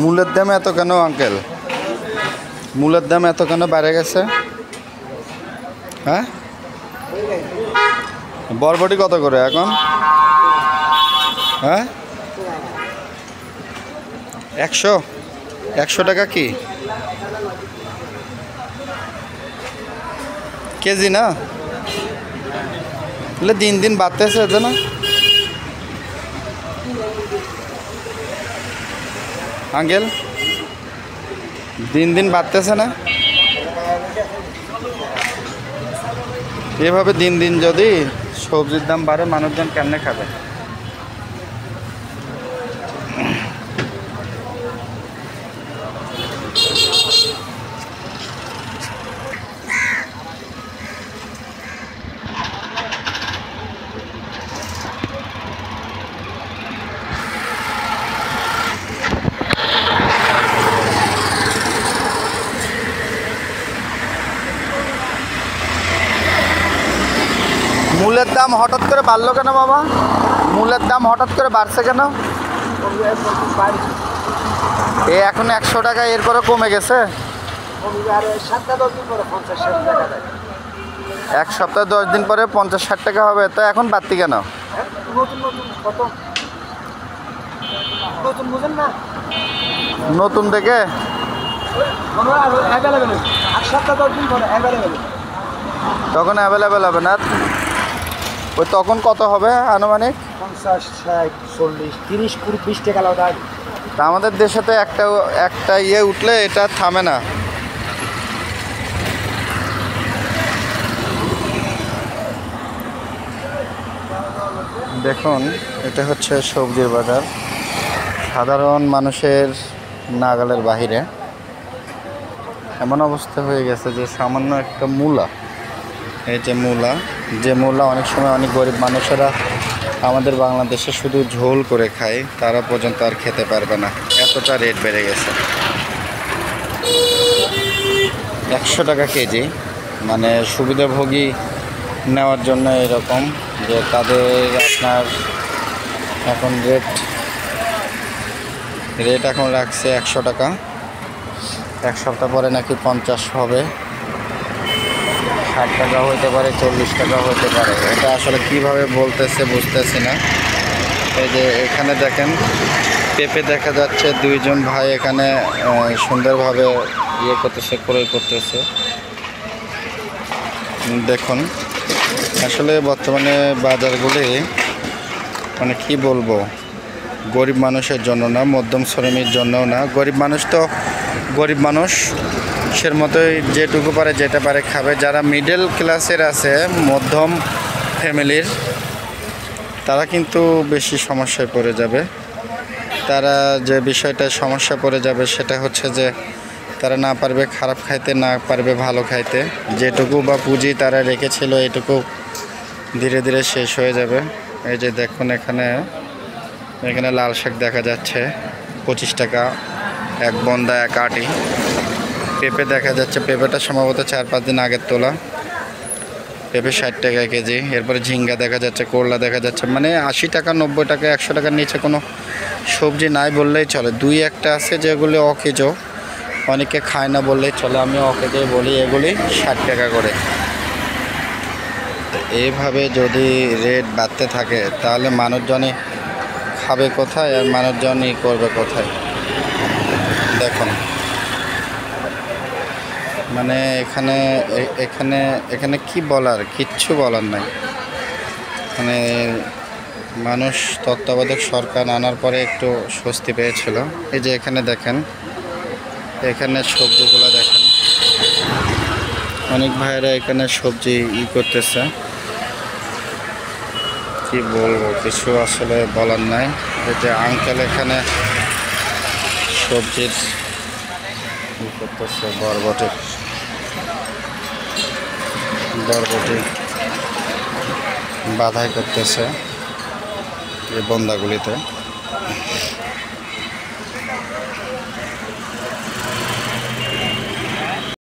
মূলের দাম এত কেন আঙ্কেল? মূলের দাম এত কেন বেড়ে গেছে? হ্যাঁ, বরবটি কত করে এখন? হ্যাঁ, 100 টাকা কি কেজি? না দিন দিন বাড়তেছে তো না আঙ্কেল? দিন দিন বাড়তেছে না? এভাবে দিন দিন যদি সবজির দাম বাড়ে মানুষজন কেমনে খাবে? মূলের দাম হঠাৎ করে বাড়লো কেন বাবা? মূলের দাম হঠাৎ করে বাড়ছে কেন? এখন 100 টাকা, এরপরে কমে গেছে। এক সপ্তাহ 10 দিন পরে 50-60 টাকা হবে, তো এখন বাড়তি কেন? নতুন দেখে তখন অ্যাভেলেবেল হবে না। ওই তখন কত হবে আনুমানিক? 50, 60, 40, 30, 40, 20 টাকা লাভ। তা আমাদের দেশে তো একটা ইয়ে উঠলে এটা থামে না। দেখুন, এটা হচ্ছে সবজির বাজার, সাধারণ মানুষের নাগালের বাহিরে। এমন অবস্থা হয়ে গেছে যে সামান্য একটা মূলা, এই যে মূলা অনেক সময় অনেক গরিব মানুষেরা আমাদের বাংলাদেশে শুধু ঝোল করে খায়, তারা পর্যন্ত আর খেতে পারবে না, এতটা রেট বেড়ে গেছে। 100 টাকা কেজি, মানে সুবিধাভোগী নেওয়ার জন্য এরকম যে তাদের আপনার এখন রেট এখন রাখছে 100 টাকা। এক সপ্তাহ পরে নাকি 50 হবে, 60 টাকা হইতে পারে, 40 টাকা হইতে পারে। এটা আসলে কিভাবে বলতেছে বুঝতেছি না। এই যে এখানে দেখেন পেঁপে দেখা যাচ্ছে, দুইজন ভাই এখানে সুন্দরভাবে ইয়ে করতেছে, ক্রয় করতেছে। দেখুন, আসলে বর্তমানে বাজারগুলি মানে কি বলবো, গরিব মানুষের জন্য না, মধ্যম শ্রেণীর জন্যও না। গরিব মানুষের মতোই যেটুকু পারে যেটা পারে খাবে। যারা মিডল ক্লাসের আছে, মধ্যম ফ্যামিলির, তারা কিন্তু বেশি সমস্যায় পড়ে যাবে। তারা যে বিষয়টা সমস্যা পড়ে যাবে সেটা হচ্ছে যে তারা না পারবে খারাপ খাইতে, না পারবে ভালো খাইতে। যেটুকু বা পুঁজি তারা রেখেছিল এটুকু ধীরে ধীরে শেষ হয়ে যাবে। এই যে দেখুন, এখানে লাল শাক দেখা যাচ্ছে 25 টাকা এক বন্দা, এক আটি। পেঁপে দেখা যাচ্ছে, পেঁপেটা সম্ভবত 4-5 দিন আগের তোলা। পেঁপে 60 টাকা কেজি। এরপরে ঝিঙ্গা দেখা যাচ্ছে, করলা দেখা যাচ্ছে। মানে 80 টাকা, 90 টাকা, 100 টাকার নিচে কোনো সবজি নাই বললেই চলে। 2-1টা আছে যেগুলি অকেজো, অনেকে খায় না বললেই চলে, আমি অকেজোই বলি। এগুলি 60 টাকা করে। এইভাবে যদি রেট বাড়তে থাকে তাহলে মানুষজনই খাবে কোথায় আর মানুষজনই করবে কোথায়? দেখুন, মানে এখানে কি বলার, কিচ্ছু বলার নাই। মানে মানুষ তত্ত্বাবধায়ক সরকার আনার পরে একটু স্বস্তি পেয়েছিল। এই যে এখানে দেখেন, এখানে সবজিগুলো দেখেন, অনেক ভাইয়েরা এখানে সবজি করতেছে। কি বলবো, কিছু আসলে বলার নাই। এই যে আঙ্কেল এখানে সবজির করতেছে, বরবটি বাধাই করতেছে। এই বন্ধাগুলিতে।